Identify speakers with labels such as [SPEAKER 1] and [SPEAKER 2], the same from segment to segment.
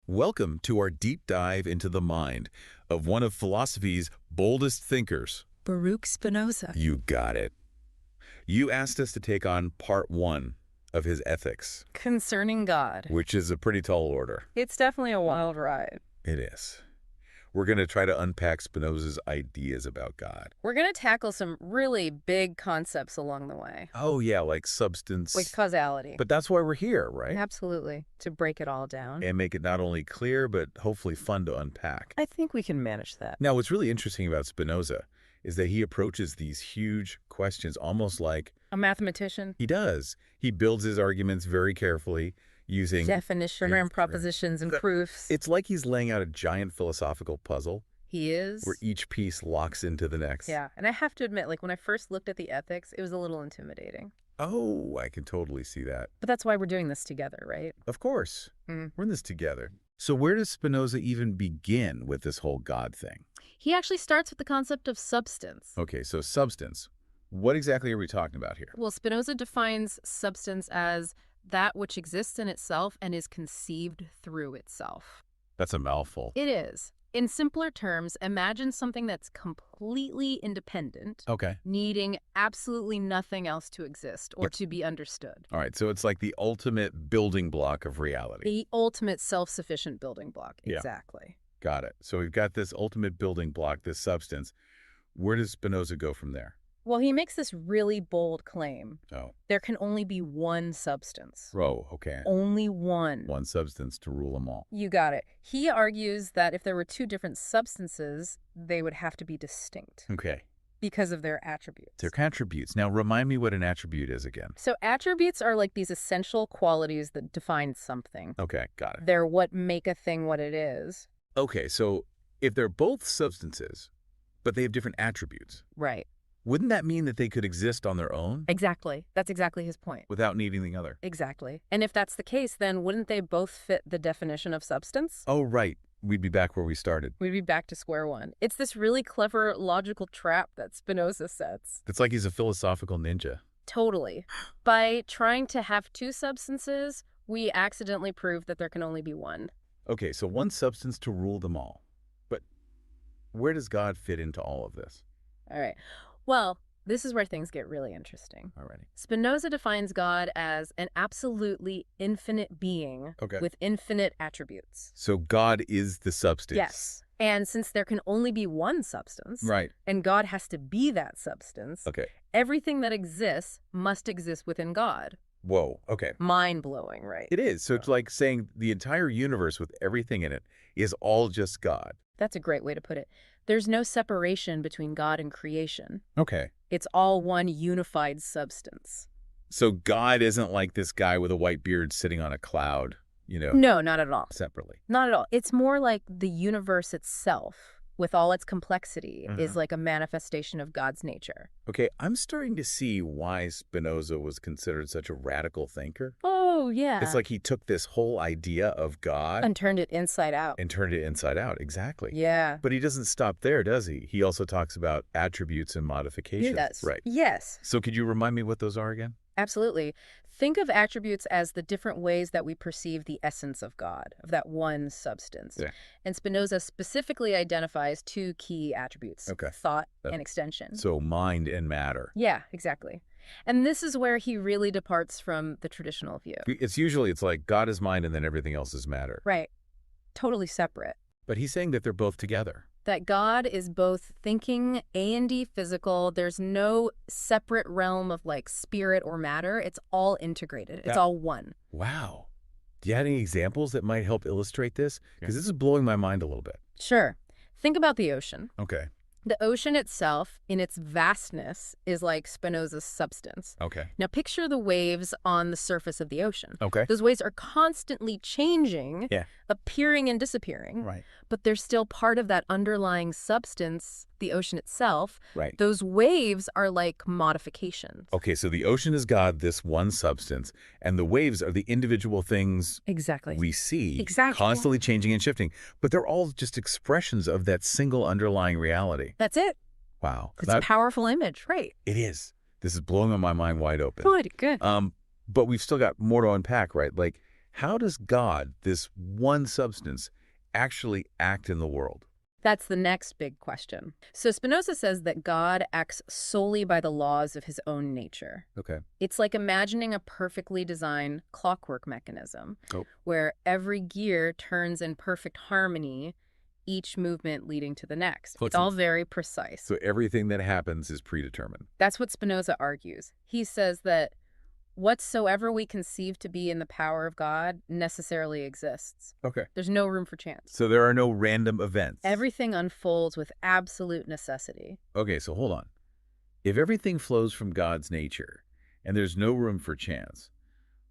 [SPEAKER 1] Welcome to our deep dive into the mind of one of philosophy's boldest thinkers.
[SPEAKER 2] Baruch Spinoza.
[SPEAKER 1] You got it. You asked us to take on part one of his ethics,
[SPEAKER 2] Concerning God.
[SPEAKER 1] which is a pretty tall order.
[SPEAKER 2] It's definitely a wild ride.
[SPEAKER 1] It is. We're going to try to unpack Spinoza's ideas about God.
[SPEAKER 2] We're going to tackle some really big concepts along the way.
[SPEAKER 1] Oh, yeah, like substance.
[SPEAKER 2] Like causality.
[SPEAKER 1] But that's why we're here, right?
[SPEAKER 2] Absolutely. To break it all down.
[SPEAKER 1] And make it not only clear, but hopefully fun to unpack.
[SPEAKER 2] I think we can manage that.
[SPEAKER 1] Now, what's really interesting about Spinoza is that he approaches these huge questions almost like
[SPEAKER 2] A mathematician.
[SPEAKER 1] he does. He builds his arguments very carefully using
[SPEAKER 2] Definition and propositions and proofs.
[SPEAKER 1] It's like he's laying out a giant philosophical puzzle
[SPEAKER 2] He is.
[SPEAKER 1] where each piece locks into the next.
[SPEAKER 2] Yeah. And I have to admit, like when I first looked at the ethics, it was a little intimidating.
[SPEAKER 1] Oh, I can totally see that.
[SPEAKER 2] But that's why we're doing this together, right?
[SPEAKER 1] Of course.
[SPEAKER 2] Mm.
[SPEAKER 1] We're in this together. So where does Spinoza even begin with this whole God thing?
[SPEAKER 2] He actually starts with the concept of substance.
[SPEAKER 1] Okay, so substance. What exactly are we talking about here?
[SPEAKER 2] Well, Spinoza defines substance as that which exists in itself and is conceived through itself.
[SPEAKER 1] That's a mouthful.
[SPEAKER 2] It is. In simpler terms, imagine something that's completely independent,
[SPEAKER 1] Okay.
[SPEAKER 2] needing absolutely nothing else to exist or to be understood.
[SPEAKER 1] All right, so it's like the ultimate building block of reality.
[SPEAKER 2] The ultimate self-sufficient building block.
[SPEAKER 1] Yeah.
[SPEAKER 2] Exactly.
[SPEAKER 1] Got it. So we've got this ultimate building block, this substance. Where does Spinoza go from there?
[SPEAKER 2] Well, he makes this really bold claim.
[SPEAKER 1] Oh.
[SPEAKER 2] There can only be one substance.
[SPEAKER 1] Oh, okay.
[SPEAKER 2] Only one.
[SPEAKER 1] One substance to rule them all.
[SPEAKER 2] You got it. He argues that if there were two different substances, they would have to be distinct
[SPEAKER 1] Okay.
[SPEAKER 2] because of their attributes.
[SPEAKER 1] They're attributes. Now, remind me what an attribute is again.
[SPEAKER 2] So attributes are like these essential qualities that define something.
[SPEAKER 1] Okay, got it.
[SPEAKER 2] They're what make a thing what it is.
[SPEAKER 1] Okay, so if they're both substances, but they have different attributes,
[SPEAKER 2] Right.
[SPEAKER 1] wouldn't that mean that they could exist on their own
[SPEAKER 2] Exactly. That's exactly his point.
[SPEAKER 1] without needing the other?
[SPEAKER 2] Exactly. And if that's the case, then wouldn't they both fit the definition of substance?
[SPEAKER 1] Oh, right. We'd be back where we started.
[SPEAKER 2] We'd be back to square one. It's this really clever logical trap that Spinoza sets.
[SPEAKER 1] It's like he's a philosophical ninja.
[SPEAKER 2] Totally. By trying to have two substances, we accidentally prove that there can only be one.
[SPEAKER 1] Okay, so one substance to rule them all. But where does God fit into all of this?
[SPEAKER 2] All right. Well, this is where things get really interesting.
[SPEAKER 1] Alrighty.
[SPEAKER 2] Spinoza defines God as an absolutely infinite being
[SPEAKER 1] Okay.
[SPEAKER 2] with infinite attributes.
[SPEAKER 1] So God is the substance.
[SPEAKER 2] Yes. And since there can only be one substance,
[SPEAKER 1] Right.
[SPEAKER 2] and God has to be that substance,
[SPEAKER 1] Okay.
[SPEAKER 2] everything that exists must exist within God.
[SPEAKER 1] Whoa. Okay.
[SPEAKER 2] Mind-blowing, right?
[SPEAKER 1] It is. So it's like saying the entire universe with everything in it is all just God.
[SPEAKER 2] That's a great way to put it. There's no separation between God and creation.
[SPEAKER 1] Okay.
[SPEAKER 2] It's all one unified substance.
[SPEAKER 1] So God isn't like this guy with a white beard sitting on a cloud,
[SPEAKER 2] No, not at all.
[SPEAKER 1] separately.
[SPEAKER 2] Not at all. It's more like the universe itself, with all its complexity, is like a manifestation of God's nature.
[SPEAKER 1] Okay, I'm starting to see why Spinoza was considered such a radical thinker.
[SPEAKER 2] Oh, yeah.
[SPEAKER 1] It's like he took this whole idea of God
[SPEAKER 2] And turned it inside out.
[SPEAKER 1] and turned it inside out. Exactly.
[SPEAKER 2] Yeah.
[SPEAKER 1] But he doesn't stop there, does he? He also talks about attributes and modifications.
[SPEAKER 2] He does.
[SPEAKER 1] Right.
[SPEAKER 2] Yes.
[SPEAKER 1] So could you remind me what those are again?
[SPEAKER 2] Absolutely. Think of attributes as the different ways that we perceive the essence of God, of that one substance.
[SPEAKER 1] Yeah.
[SPEAKER 2] And Spinoza specifically identifies two key attributes,
[SPEAKER 1] Okay.
[SPEAKER 2] thought and extension.
[SPEAKER 1] So mind and matter.
[SPEAKER 2] Yeah, exactly. And this is where he really departs from the traditional view.
[SPEAKER 1] It's like God is mind and then everything else is matter.
[SPEAKER 2] Right. Totally separate.
[SPEAKER 1] But he's saying that they're both together.
[SPEAKER 2] That God is both thinking and physical. There's no separate realm of like spirit or matter. It's all integrated. It's all one.
[SPEAKER 1] Wow. Do you have any examples that might help illustrate this? Because this is blowing my mind a little bit.
[SPEAKER 2] Sure. Think about the ocean.
[SPEAKER 1] Okay.
[SPEAKER 2] The ocean itself, in its vastness, is like Spinoza's substance.
[SPEAKER 1] Okay.
[SPEAKER 2] Now picture the waves on the surface of the ocean.
[SPEAKER 1] Okay.
[SPEAKER 2] Those waves are constantly changing,
[SPEAKER 1] Yeah.
[SPEAKER 2] appearing and disappearing,
[SPEAKER 1] Right.
[SPEAKER 2] but they're still part of that underlying substance, the ocean itself.
[SPEAKER 1] Right.
[SPEAKER 2] Those waves are like modifications.
[SPEAKER 1] Okay, so the ocean is God, this one substance, and the waves are the individual things
[SPEAKER 2] Exactly.
[SPEAKER 1] we see
[SPEAKER 2] Exactly.
[SPEAKER 1] constantly changing and shifting, but they're all just expressions of that single underlying reality.
[SPEAKER 2] That's it.
[SPEAKER 1] Wow.
[SPEAKER 2] It's a powerful image, right?
[SPEAKER 1] It is. This is blowing my mind wide open.
[SPEAKER 2] Good, good.
[SPEAKER 1] But we've still got more to unpack, right? Like, How does God, this one substance, actually act in the world?
[SPEAKER 2] That's the next big question. So Spinoza says that God acts solely by the laws of his own nature.
[SPEAKER 1] Okay.
[SPEAKER 2] It's like imagining a perfectly designed clockwork mechanism
[SPEAKER 1] Oh.
[SPEAKER 2] where every gear turns in perfect harmony, each movement leading to the next. It's all very precise.
[SPEAKER 1] So everything that happens is predetermined.
[SPEAKER 2] That's what Spinoza argues. He says that whatsoever we conceive to be in the power of God necessarily exists.
[SPEAKER 1] Okay.
[SPEAKER 2] There's no room for chance.
[SPEAKER 1] So there are no random events.
[SPEAKER 2] Everything unfolds with absolute necessity.
[SPEAKER 1] Okay, so hold on. If everything flows from God's nature and there's no room for chance,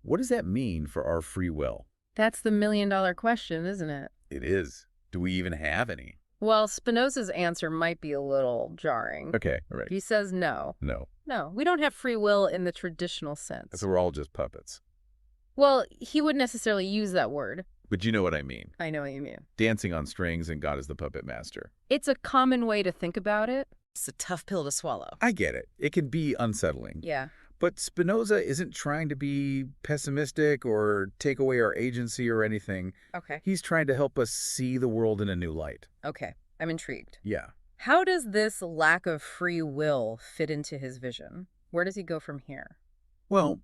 [SPEAKER 1] what does that mean for our free will?
[SPEAKER 2] That's the million-dollar question, isn't it?
[SPEAKER 1] It is. Do we even have any?
[SPEAKER 2] Well, Spinoza's answer might be a little jarring.
[SPEAKER 1] Okay, all right.
[SPEAKER 2] He says no.
[SPEAKER 1] No.
[SPEAKER 2] No, we don't have free will in the traditional sense.
[SPEAKER 1] So we're all just puppets.
[SPEAKER 2] Well, he wouldn't necessarily use that word.
[SPEAKER 1] But you know what I mean.
[SPEAKER 2] I know what you mean.
[SPEAKER 1] Dancing on strings and God is the puppet master.
[SPEAKER 2] It's a common way to think about it. It's a tough pill to swallow.
[SPEAKER 1] I get it. It can be unsettling.
[SPEAKER 2] Yeah.
[SPEAKER 1] But Spinoza isn't trying to be pessimistic or take away our agency or anything.
[SPEAKER 2] Okay.
[SPEAKER 1] He's trying to help us see the world in a new light.
[SPEAKER 2] Okay. I'm intrigued.
[SPEAKER 1] Yeah.
[SPEAKER 2] How does this lack of free will fit into his vision? Where does he go from here?
[SPEAKER 1] Well,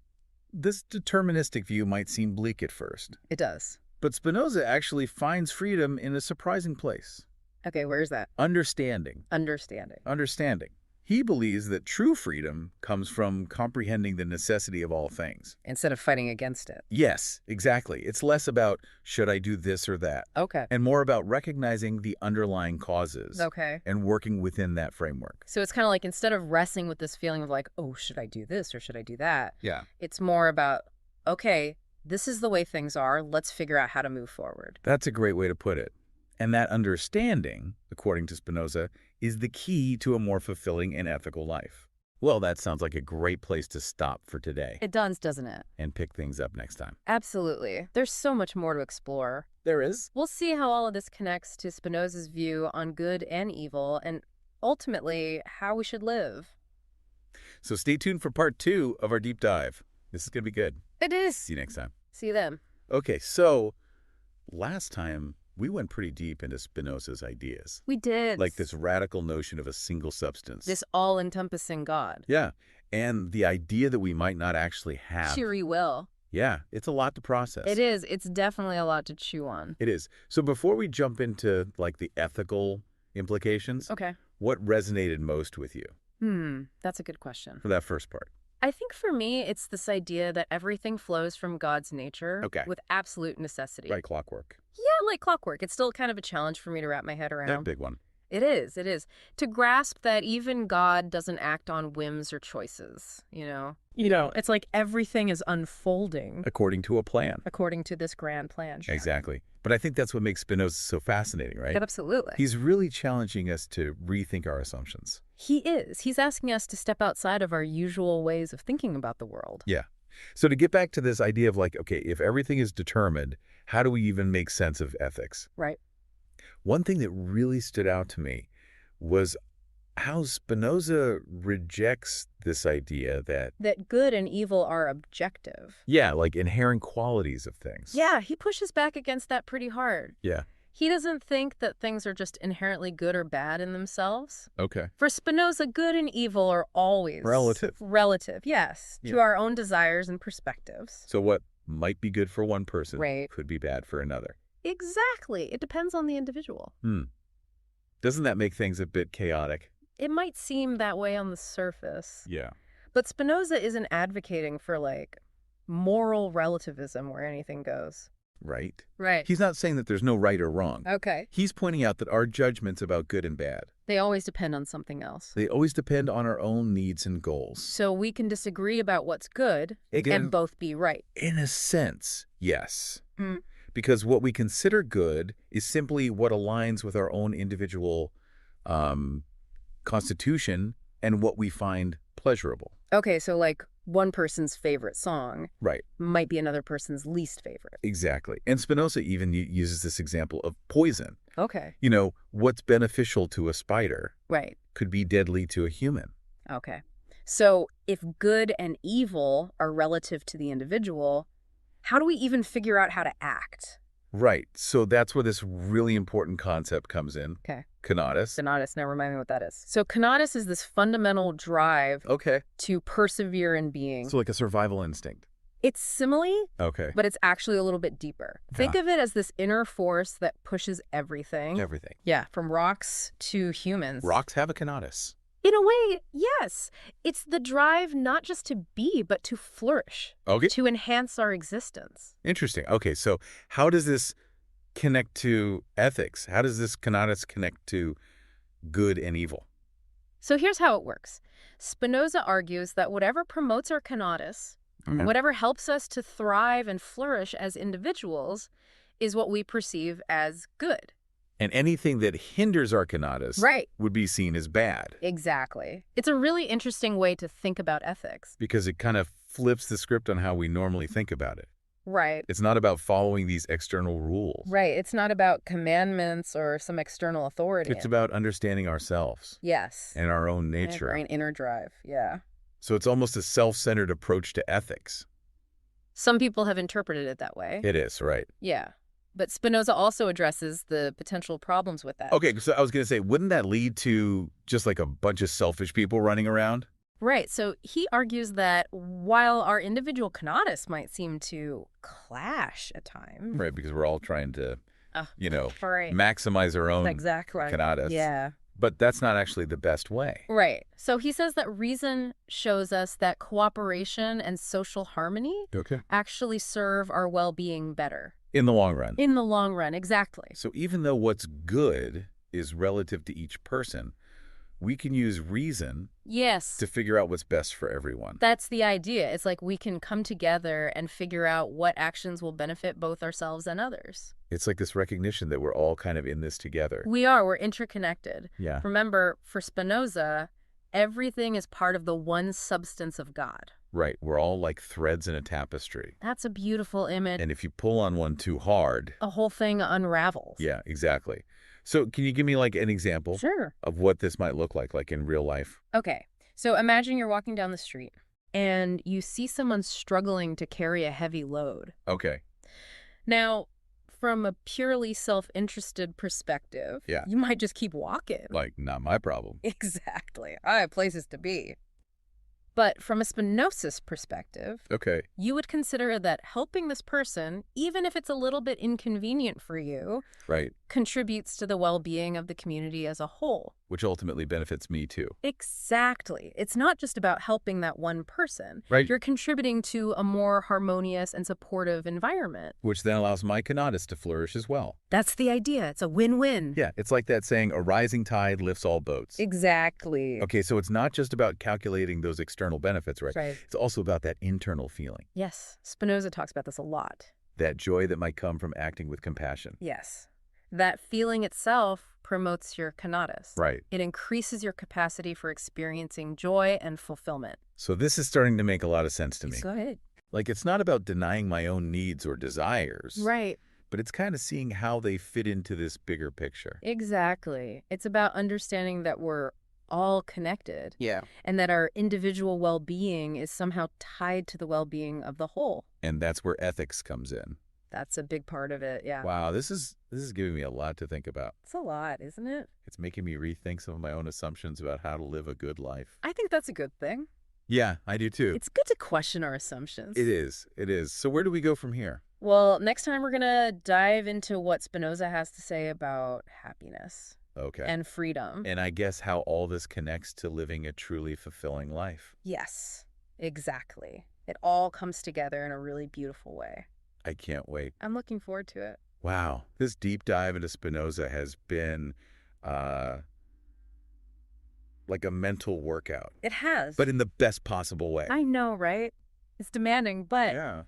[SPEAKER 1] this deterministic view might seem bleak at first.
[SPEAKER 2] It does.
[SPEAKER 1] But Spinoza actually finds freedom in a surprising place.
[SPEAKER 2] Okay, where's that?
[SPEAKER 1] Understanding.
[SPEAKER 2] Understanding.
[SPEAKER 1] Understanding. He believes that true freedom comes from comprehending the necessity of all things.
[SPEAKER 2] Instead of fighting against it.
[SPEAKER 1] Yes, exactly. It's less about, should I do this or that?
[SPEAKER 2] Okay.
[SPEAKER 1] And more about recognizing the underlying causes.
[SPEAKER 2] Okay.
[SPEAKER 1] And working within that framework.
[SPEAKER 2] So it's kind of like instead of wrestling with this feeling of like, oh, should I do this or should I do that?
[SPEAKER 1] Yeah.
[SPEAKER 2] It's more about, okay, this is the way things are. Let's figure out how to move forward.
[SPEAKER 1] That's a great way to put it. And that understanding, according to Spinoza, is the key to a more fulfilling and ethical life. Well, that sounds like a great place to stop for today.
[SPEAKER 2] It does, doesn't it?
[SPEAKER 1] And pick things up next time.
[SPEAKER 2] Absolutely. There's so much more to explore.
[SPEAKER 1] There is.
[SPEAKER 2] We'll see how all of this connects to Spinoza's view on good and evil and ultimately how we should live.
[SPEAKER 1] So stay tuned for part 2 of our deep dive. This is going to be good.
[SPEAKER 2] It is.
[SPEAKER 1] See you next time.
[SPEAKER 2] See you then.
[SPEAKER 1] Okay, so last time we went pretty deep into Spinoza's ideas.
[SPEAKER 2] We did.
[SPEAKER 1] Like this radical notion of a single substance.
[SPEAKER 2] This all-encompassing God.
[SPEAKER 1] Yeah, and the idea that we might not actually have.
[SPEAKER 2] Free will.
[SPEAKER 1] Yeah, it's a lot to process.
[SPEAKER 2] It is. It's definitely a lot to chew on.
[SPEAKER 1] It is. So before we jump into like the ethical implications,
[SPEAKER 2] Okay.
[SPEAKER 1] what resonated most with you
[SPEAKER 2] That's a good question.
[SPEAKER 1] for that first part?
[SPEAKER 2] I think for me, it's this idea that everything flows from God's nature with absolute necessity.
[SPEAKER 1] Right, clockwork.
[SPEAKER 2] Yeah, like clockwork. It's still kind of a challenge for me to wrap my head around.
[SPEAKER 1] That big one.
[SPEAKER 2] It is. It is. To grasp that even God doesn't act on whims or choices, you know? It's like everything is unfolding
[SPEAKER 1] According to a plan.
[SPEAKER 2] according to this grand plan.
[SPEAKER 1] Exactly. But I think that's what makes Spinoza so fascinating, right?
[SPEAKER 2] Absolutely.
[SPEAKER 1] He's really challenging us to rethink our assumptions.
[SPEAKER 2] He is. He's asking us to step outside of our usual ways of thinking about the world.
[SPEAKER 1] Yeah. So to get back to this idea of like, okay, if everything is determined, how do we even make sense of ethics?
[SPEAKER 2] Right.
[SPEAKER 1] One thing that really stood out to me was how Spinoza rejects this idea that,
[SPEAKER 2] That good and evil are objective.
[SPEAKER 1] yeah, like inherent qualities of things.
[SPEAKER 2] Yeah, he pushes back against that pretty hard.
[SPEAKER 1] Yeah.
[SPEAKER 2] He doesn't think that things are just inherently good or bad in themselves.
[SPEAKER 1] Okay.
[SPEAKER 2] For Spinoza, good and evil are always
[SPEAKER 1] Relative.
[SPEAKER 2] Relative, yes, to
[SPEAKER 1] Yeah.
[SPEAKER 2] our own desires and perspectives.
[SPEAKER 1] So what might be good for one person
[SPEAKER 2] Right.
[SPEAKER 1] could be bad for another.
[SPEAKER 2] Exactly. It depends on the individual.
[SPEAKER 1] Doesn't that make things a bit chaotic?
[SPEAKER 2] It might seem that way on the surface,
[SPEAKER 1] Yeah.
[SPEAKER 2] but Spinoza isn't advocating for, like, moral relativism where anything goes.
[SPEAKER 1] Right?
[SPEAKER 2] Right.
[SPEAKER 1] He's not saying that there's no right or wrong.
[SPEAKER 2] Okay.
[SPEAKER 1] He's pointing out that our judgments about good and bad,
[SPEAKER 2] They always depend on something else.
[SPEAKER 1] they always depend on our own needs and goals.
[SPEAKER 2] So we can disagree about what's good
[SPEAKER 1] Again,
[SPEAKER 2] and both be right.
[SPEAKER 1] in a sense, yes.
[SPEAKER 2] Mm.
[SPEAKER 1] Because what we consider good is simply what aligns with our own individual constitution and what we find pleasurable.
[SPEAKER 2] Okay, so like one person's favorite song
[SPEAKER 1] Right.
[SPEAKER 2] might be another person's least favorite.
[SPEAKER 1] Exactly. And Spinoza even uses this example of poison.
[SPEAKER 2] Okay.
[SPEAKER 1] You know, what's beneficial to a spider
[SPEAKER 2] Right.
[SPEAKER 1] could be deadly to a human.
[SPEAKER 2] Okay. So if good and evil are relative to the individual, how do we even figure out how to act?
[SPEAKER 1] Right. So that's where this really important concept comes in.
[SPEAKER 2] Okay.
[SPEAKER 1] Conatus.
[SPEAKER 2] Conatus, now remind me what that is. So conatus is this fundamental drive
[SPEAKER 1] Okay.
[SPEAKER 2] to persevere in being.
[SPEAKER 1] So like a survival instinct.
[SPEAKER 2] It's simile,
[SPEAKER 1] Okay.
[SPEAKER 2] but it's actually a little bit deeper. Think of it as this inner force that pushes everything.
[SPEAKER 1] Everything.
[SPEAKER 2] Yeah, from rocks to humans.
[SPEAKER 1] Rocks have a conatus.
[SPEAKER 2] In a way, yes. It's the drive not just to be, but to flourish,
[SPEAKER 1] Okay.
[SPEAKER 2] to enhance our existence.
[SPEAKER 1] Interesting. Okay. So how does this connect to ethics? How does this conatus connect to good and evil?
[SPEAKER 2] So here's how it works. Spinoza argues that whatever promotes our conatus,
[SPEAKER 1] Okay.
[SPEAKER 2] whatever helps us to thrive and flourish as individuals, is what we perceive as good.
[SPEAKER 1] And anything that hinders our conatus
[SPEAKER 2] Right.
[SPEAKER 1] would be seen as bad
[SPEAKER 2] Exactly. It's a really interesting way to think about ethics.
[SPEAKER 1] because it kind of flips the script on how we normally think about it.
[SPEAKER 2] Right.
[SPEAKER 1] It's not about following these external rules.
[SPEAKER 2] Right. It's not about commandments or some external authority.
[SPEAKER 1] It's about understanding ourselves
[SPEAKER 2] Yes.
[SPEAKER 1] and our own
[SPEAKER 2] And
[SPEAKER 1] nature.
[SPEAKER 2] our inner drive. Yeah.
[SPEAKER 1] So it's almost a self-centered approach to ethics.
[SPEAKER 2] Some people have interpreted it that way.
[SPEAKER 1] It is, right?
[SPEAKER 2] Yeah. But Spinoza also addresses the potential problems with that.
[SPEAKER 1] Okay, so I was going to say, wouldn't that lead to just like a bunch of selfish people running around?
[SPEAKER 2] Right. So he argues that while our individual conatus might seem to clash at times.
[SPEAKER 1] Right, because we're all trying to,
[SPEAKER 2] Right.
[SPEAKER 1] maximize our own
[SPEAKER 2] Exactly.
[SPEAKER 1] conatus.
[SPEAKER 2] Yeah.
[SPEAKER 1] But that's not actually the best way.
[SPEAKER 2] Right. So he says that reason shows us that cooperation and social harmony
[SPEAKER 1] Okay.
[SPEAKER 2] actually serve our well-being better.
[SPEAKER 1] In the long run.
[SPEAKER 2] In the long run, exactly.
[SPEAKER 1] So even though what's good is relative to each person, we can use reason
[SPEAKER 2] Yes.
[SPEAKER 1] to figure out what's best for everyone.
[SPEAKER 2] That's the idea. It's like we can come together and figure out what actions will benefit both ourselves and others.
[SPEAKER 1] It's like this recognition that we're all kind of in this together.
[SPEAKER 2] We're interconnected.
[SPEAKER 1] Yeah.
[SPEAKER 2] Remember, for Spinoza, everything is part of the one substance of God.
[SPEAKER 1] Right. We're all like threads in a tapestry.
[SPEAKER 2] That's a beautiful image.
[SPEAKER 1] And if you pull on one too hard,
[SPEAKER 2] The whole thing unravels.
[SPEAKER 1] yeah, exactly. So can you give me like an example
[SPEAKER 2] Sure.
[SPEAKER 1] of what this might look like in real life?
[SPEAKER 2] Okay, so imagine you're walking down the street and you see someone struggling to carry a heavy load.
[SPEAKER 1] Okay.
[SPEAKER 2] Now, from a purely self-interested perspective,
[SPEAKER 1] Yeah.
[SPEAKER 2] you might just keep walking.
[SPEAKER 1] Like, not my problem.
[SPEAKER 2] Exactly. I have places to be. But from a Spinozist perspective,
[SPEAKER 1] Okay.
[SPEAKER 2] you would consider that helping this person, even if it's a little bit inconvenient for you,
[SPEAKER 1] Right.
[SPEAKER 2] contributes to the well-being of the community as a whole.
[SPEAKER 1] Which ultimately benefits me too.
[SPEAKER 2] Exactly. It's not just about helping that one person.
[SPEAKER 1] Right.
[SPEAKER 2] You're contributing to a more harmonious and supportive environment.
[SPEAKER 1] Which then allows my conatus to flourish as well.
[SPEAKER 2] That's the idea. It's a win-win.
[SPEAKER 1] Yeah. It's like that saying, a rising tide lifts all boats.
[SPEAKER 2] Exactly.
[SPEAKER 1] Okay. So it's not just about calculating those external benefits, right?
[SPEAKER 2] Right.
[SPEAKER 1] It's also about that internal feeling,
[SPEAKER 2] Yes. Spinoza talks about this a lot.
[SPEAKER 1] that joy that might come from acting with compassion.
[SPEAKER 2] Yes. That feeling itself promotes your conatus.
[SPEAKER 1] Right.
[SPEAKER 2] It increases your capacity for experiencing joy and fulfillment.
[SPEAKER 1] So this is starting to make a lot of sense to me.
[SPEAKER 2] Go ahead.
[SPEAKER 1] Like, it's not about denying my own needs or desires,
[SPEAKER 2] Right.
[SPEAKER 1] but it's kind of seeing how they fit into this bigger picture.
[SPEAKER 2] Exactly. It's about understanding that we're all connected.
[SPEAKER 1] Yeah.
[SPEAKER 2] And that our individual well-being is somehow tied to the well-being of the whole.
[SPEAKER 1] And that's where ethics comes in.
[SPEAKER 2] That's a big part of it, yeah.
[SPEAKER 1] Wow, this is giving me a lot to think about.
[SPEAKER 2] It's a lot, isn't it?
[SPEAKER 1] It's making me rethink some of my own assumptions about how to live a good life.
[SPEAKER 2] I think that's a good thing.
[SPEAKER 1] Yeah, I do too.
[SPEAKER 2] It's good to question our assumptions.
[SPEAKER 1] It is. It is. So where do we go from here?
[SPEAKER 2] Well, next time we're going to dive into what Spinoza has to say about happiness
[SPEAKER 1] Okay.
[SPEAKER 2] and freedom.
[SPEAKER 1] And I guess how all this connects to living a truly fulfilling life.
[SPEAKER 2] Yes, exactly. It all comes together in a really beautiful way.
[SPEAKER 1] I can't wait.
[SPEAKER 2] I'm looking forward to it.
[SPEAKER 1] Wow. This deep dive into Spinoza has been like a mental workout,
[SPEAKER 2] It has.
[SPEAKER 1] but in the best possible way.
[SPEAKER 2] I know, right? It's demanding, but
[SPEAKER 1] Yeah,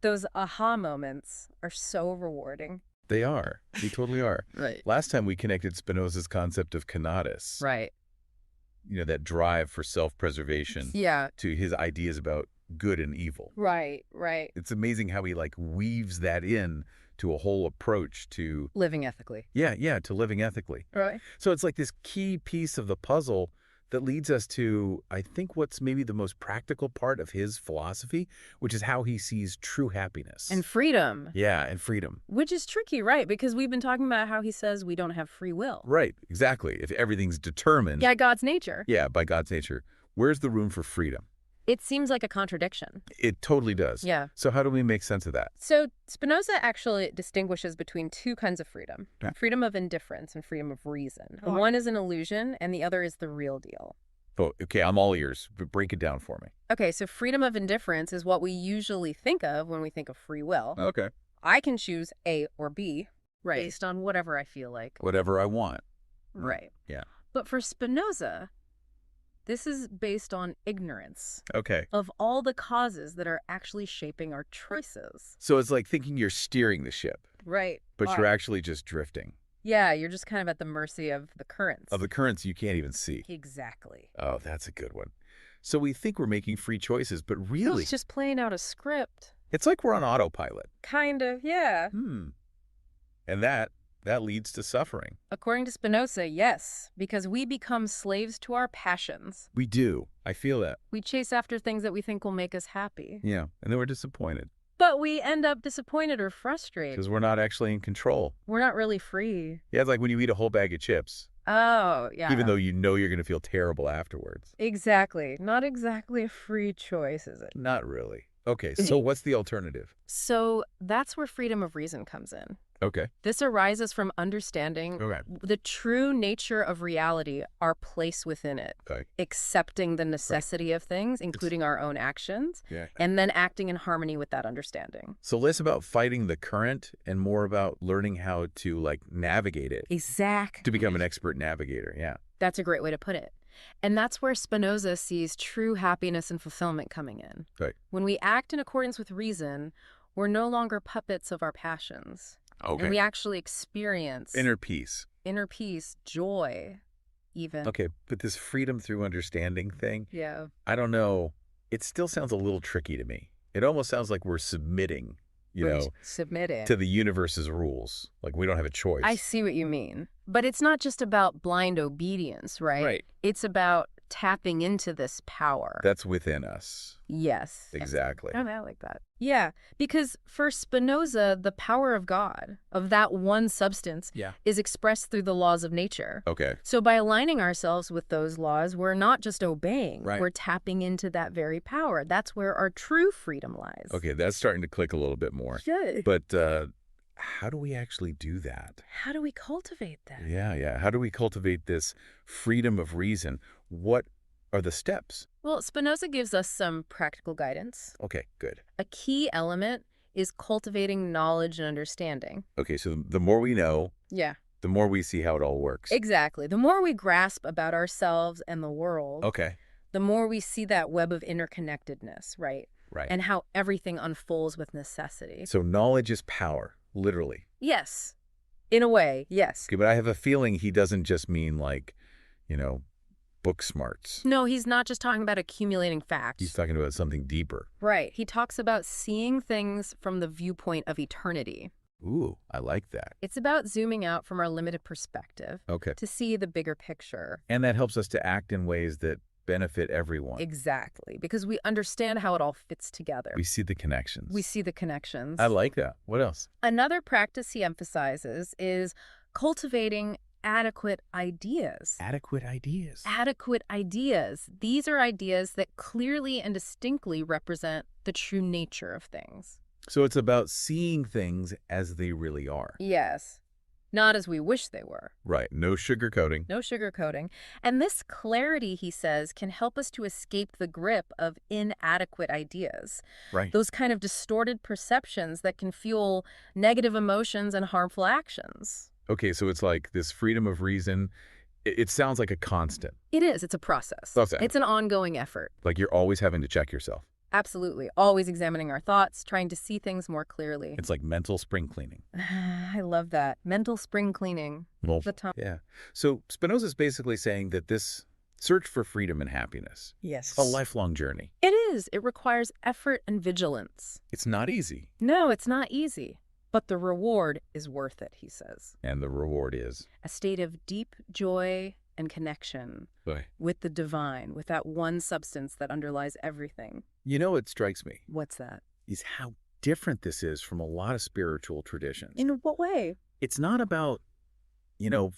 [SPEAKER 2] those aha moments are so rewarding.
[SPEAKER 1] they are. They totally are.
[SPEAKER 2] Right.
[SPEAKER 1] Last time we connected Spinoza's concept of conatus,
[SPEAKER 2] Right.
[SPEAKER 1] that drive for self-preservation,
[SPEAKER 2] Yeah.
[SPEAKER 1] to his ideas about good and evil.
[SPEAKER 2] Right, right.
[SPEAKER 1] It's amazing how he like weaves that in to a whole approach to,
[SPEAKER 2] Living ethically.
[SPEAKER 1] to living ethically.
[SPEAKER 2] Right.
[SPEAKER 1] So it's like this key piece of the puzzle that leads us to, I think, what's maybe the most practical part of his philosophy, which is how he sees true happiness.
[SPEAKER 2] And freedom.
[SPEAKER 1] Yeah, and freedom.
[SPEAKER 2] Which is tricky, right? Because we've been talking about how he says we don't have free will.
[SPEAKER 1] Right, exactly. If everything's determined.
[SPEAKER 2] Yeah, God's nature.
[SPEAKER 1] Yeah, by God's nature. Where's the room for freedom?
[SPEAKER 2] It seems like a contradiction.
[SPEAKER 1] It totally does.
[SPEAKER 2] Yeah.
[SPEAKER 1] So how do we make sense of that?
[SPEAKER 2] So Spinoza actually distinguishes between two kinds of freedom.
[SPEAKER 1] Yeah.
[SPEAKER 2] Freedom of indifference and freedom of reason. One is an illusion and the other is the real deal.
[SPEAKER 1] Oh, okay, I'm all ears. But break it down for me.
[SPEAKER 2] Okay, so freedom of indifference is what we usually think of when we think of free will.
[SPEAKER 1] Okay.
[SPEAKER 2] I can choose A or B based on whatever I feel like.
[SPEAKER 1] Whatever I want.
[SPEAKER 2] Right.
[SPEAKER 1] Yeah.
[SPEAKER 2] But for Spinoza, this is based on ignorance
[SPEAKER 1] Okay.
[SPEAKER 2] of all the causes that are actually shaping our choices.
[SPEAKER 1] So it's like thinking you're steering the ship,
[SPEAKER 2] Right.
[SPEAKER 1] but you're actually just drifting.
[SPEAKER 2] Yeah, you're just kind of at the mercy of the currents.
[SPEAKER 1] Of the currents you can't even see.
[SPEAKER 2] Exactly.
[SPEAKER 1] Oh, that's a good one. So we think we're making free choices, but really,
[SPEAKER 2] It's just playing out a script.
[SPEAKER 1] it's like we're on autopilot.
[SPEAKER 2] Kind of, yeah.
[SPEAKER 1] And that leads to suffering.
[SPEAKER 2] According to Spinoza, yes, because we become slaves to our passions.
[SPEAKER 1] We do. I feel that.
[SPEAKER 2] We chase after things that we think will make us happy.
[SPEAKER 1] Yeah. And then we're disappointed
[SPEAKER 2] But we end up disappointed or frustrated.
[SPEAKER 1] because we're not actually in control.
[SPEAKER 2] We're not really free.
[SPEAKER 1] Yeah, it's like when you eat a whole bag of chips,
[SPEAKER 2] Oh, yeah.
[SPEAKER 1] even though you know you're going to feel terrible afterwards.
[SPEAKER 2] Exactly. Not exactly a free choice, is it?
[SPEAKER 1] Not really. Okay, so what's the alternative?
[SPEAKER 2] So that's where freedom of reason comes in.
[SPEAKER 1] Okay.
[SPEAKER 2] This arises from understanding the true nature of reality, our place within it,
[SPEAKER 1] Okay.
[SPEAKER 2] accepting the necessity of things, including our own actions,
[SPEAKER 1] Yeah.
[SPEAKER 2] and then acting in harmony with that understanding.
[SPEAKER 1] So less about fighting the current and more about learning how to navigate it.
[SPEAKER 2] Exactly.
[SPEAKER 1] To become an expert navigator. Yeah.
[SPEAKER 2] That's a great way to put it. And that's where Spinoza sees true happiness and fulfillment coming in.
[SPEAKER 1] Right.
[SPEAKER 2] When we act in accordance with reason, we're no longer puppets of our passions.
[SPEAKER 1] Okay.
[SPEAKER 2] And we actually experience
[SPEAKER 1] Inner peace.
[SPEAKER 2] inner peace, joy, even.
[SPEAKER 1] Okay, but this freedom through understanding thing,
[SPEAKER 2] Yeah.
[SPEAKER 1] I don't know. It still sounds a little tricky to me. It almost sounds like we're submitting,
[SPEAKER 2] Submitted.
[SPEAKER 1] to the universe's rules. Like we don't have a choice.
[SPEAKER 2] I see what you mean. But it's not just about blind obedience, right?
[SPEAKER 1] Right.
[SPEAKER 2] It's about tapping into this power.
[SPEAKER 1] That's within us.
[SPEAKER 2] Yes.
[SPEAKER 1] Exactly.
[SPEAKER 2] I like that. Yeah, because for Spinoza, the power of God, of that one substance, is expressed through the laws of nature.
[SPEAKER 1] Okay.
[SPEAKER 2] So by aligning ourselves with those laws, we're not just obeying.
[SPEAKER 1] Right.
[SPEAKER 2] We're tapping into that very power. That's where our true freedom lies.
[SPEAKER 1] Okay, that's starting to click a little bit more.
[SPEAKER 2] Yay.
[SPEAKER 1] But how do we actually do that?
[SPEAKER 2] How do we cultivate that?
[SPEAKER 1] Yeah. How do we cultivate this freedom of reason? What are the steps?
[SPEAKER 2] Well, Spinoza gives us some practical guidance.
[SPEAKER 1] Okay, good.
[SPEAKER 2] A key element is cultivating knowledge and understanding.
[SPEAKER 1] Okay, so the more we know,
[SPEAKER 2] Yeah.
[SPEAKER 1] the more we see how it all works.
[SPEAKER 2] Exactly. The more we grasp about ourselves and the world,
[SPEAKER 1] Okay.
[SPEAKER 2] the more we see that web of interconnectedness, right?
[SPEAKER 1] Right.
[SPEAKER 2] And how everything unfolds with necessity.
[SPEAKER 1] So knowledge is power, literally.
[SPEAKER 2] Yes. In a way, yes.
[SPEAKER 1] Okay, but I have a feeling he doesn't just mean book smarts.
[SPEAKER 2] No, he's not just talking about accumulating facts.
[SPEAKER 1] He's talking about something deeper.
[SPEAKER 2] Right. He talks about seeing things from the viewpoint of eternity.
[SPEAKER 1] Ooh, I like that.
[SPEAKER 2] It's about zooming out from our limited perspective
[SPEAKER 1] Okay.
[SPEAKER 2] to see the bigger picture.
[SPEAKER 1] And that helps us to act in ways that benefit everyone.
[SPEAKER 2] Exactly. Because we understand how it all fits together.
[SPEAKER 1] We see the connections.
[SPEAKER 2] We see the connections.
[SPEAKER 1] I like that. What else?
[SPEAKER 2] Another practice he emphasizes is cultivating adequate ideas.
[SPEAKER 1] Adequate ideas.
[SPEAKER 2] Adequate ideas. These are ideas that clearly and distinctly represent the true nature of things.
[SPEAKER 1] So it's about seeing things as they really are.
[SPEAKER 2] Yes. Not as we wish they were.
[SPEAKER 1] Right. No sugarcoating.
[SPEAKER 2] No sugarcoating. And this clarity, he says, can help us to escape the grip of inadequate ideas.
[SPEAKER 1] Right.
[SPEAKER 2] Those kind of distorted perceptions that can fuel negative emotions and harmful actions.
[SPEAKER 1] Okay, so it's like this freedom of reason. It sounds like a constant.
[SPEAKER 2] It is. It's a process.
[SPEAKER 1] Okay.
[SPEAKER 2] It's an ongoing effort.
[SPEAKER 1] Like you're always having to check yourself.
[SPEAKER 2] Absolutely. Always examining our thoughts, trying to see things more clearly.
[SPEAKER 1] It's like mental spring cleaning.
[SPEAKER 2] I love that. Mental spring cleaning.
[SPEAKER 1] Well,
[SPEAKER 2] The time.
[SPEAKER 1] yeah. So Spinoza's basically saying that this search for freedom and happiness,
[SPEAKER 2] Yes.
[SPEAKER 1] a lifelong journey.
[SPEAKER 2] It is. It requires effort and vigilance.
[SPEAKER 1] It's not easy.
[SPEAKER 2] No, it's not easy. But the reward is worth it, he says.
[SPEAKER 1] And the reward is.
[SPEAKER 2] A state of deep joy and connection
[SPEAKER 1] Boy.
[SPEAKER 2] with the divine, with that one substance that underlies everything.
[SPEAKER 1] You know what strikes me
[SPEAKER 2] What's that?
[SPEAKER 1] is how different this is from a lot of spiritual traditions.
[SPEAKER 2] In what way?
[SPEAKER 1] It's not about,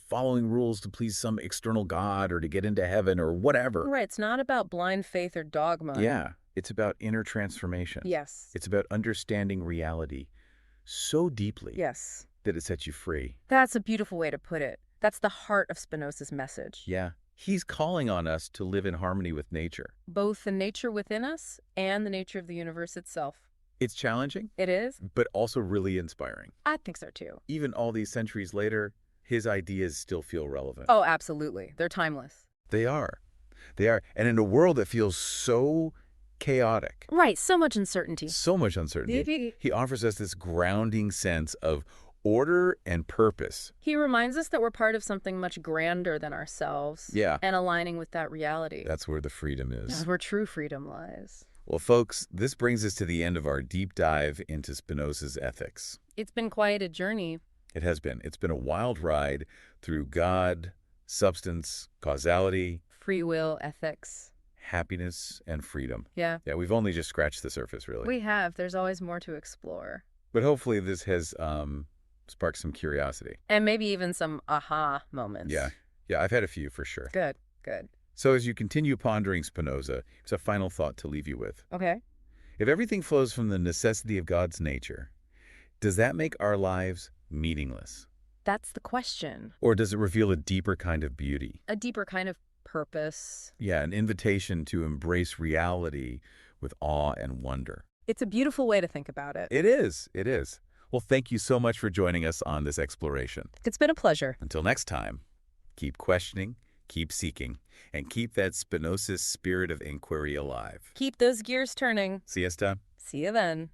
[SPEAKER 1] following rules to please some external god or to get into heaven or whatever.
[SPEAKER 2] Right, it's not about blind faith or dogma.
[SPEAKER 1] Yeah, it's about inner transformation.
[SPEAKER 2] Yes.
[SPEAKER 1] It's about understanding reality so deeply
[SPEAKER 2] Yes.
[SPEAKER 1] that it sets you free.
[SPEAKER 2] That's a beautiful way to put it. That's the heart of Spinoza's message.
[SPEAKER 1] Yeah, he's calling on us to live in harmony with nature.
[SPEAKER 2] Both the nature within us and the nature of the universe itself.
[SPEAKER 1] It's challenging,
[SPEAKER 2] It is?
[SPEAKER 1] but also really inspiring.
[SPEAKER 2] I think so too.
[SPEAKER 1] Even all these centuries later, his ideas still feel relevant.
[SPEAKER 2] Oh, absolutely. They're timeless.
[SPEAKER 1] They are. They are. And in a world that feels so chaotic,
[SPEAKER 2] Right, so much uncertainty.
[SPEAKER 1] so much uncertainty, he offers us this grounding sense of order and purpose.
[SPEAKER 2] He reminds us that we're part of something much grander than ourselves.
[SPEAKER 1] Yeah.
[SPEAKER 2] And aligning with that reality.
[SPEAKER 1] That's where the freedom
[SPEAKER 2] That's
[SPEAKER 1] is.
[SPEAKER 2] where true freedom lies.
[SPEAKER 1] Well, folks, this brings us to the end of our deep dive into Spinoza's ethics.
[SPEAKER 2] It's been quite a journey.
[SPEAKER 1] It has been. It's been a wild ride through God, substance, causality,
[SPEAKER 2] Free will, ethics.
[SPEAKER 1] happiness, and freedom.
[SPEAKER 2] Yeah.
[SPEAKER 1] Yeah, we've only just scratched the surface, really.
[SPEAKER 2] We have. There's always more to explore.
[SPEAKER 1] But hopefully this has sparked some curiosity.
[SPEAKER 2] And maybe even some aha moments.
[SPEAKER 1] Yeah. Yeah, I've had a few for sure.
[SPEAKER 2] Good, good.
[SPEAKER 1] So as you continue pondering Spinoza, here's a final thought to leave you with.
[SPEAKER 2] Okay.
[SPEAKER 1] If everything flows from the necessity of God's nature, does that make our lives meaningless?
[SPEAKER 2] That's the question.
[SPEAKER 1] Or does it reveal a deeper kind of beauty?
[SPEAKER 2] A deeper kind of purpose.
[SPEAKER 1] Yeah, an invitation to embrace reality with awe and wonder.
[SPEAKER 2] It's a beautiful way to think about it.
[SPEAKER 1] It is. It is. Well, thank you so much for joining us on this exploration.
[SPEAKER 2] It's been a pleasure.
[SPEAKER 1] Until next time, keep questioning, keep seeking, and keep that Spinozist spirit of inquiry alive.
[SPEAKER 2] Keep those gears turning.
[SPEAKER 1] Siesta.
[SPEAKER 2] See you then.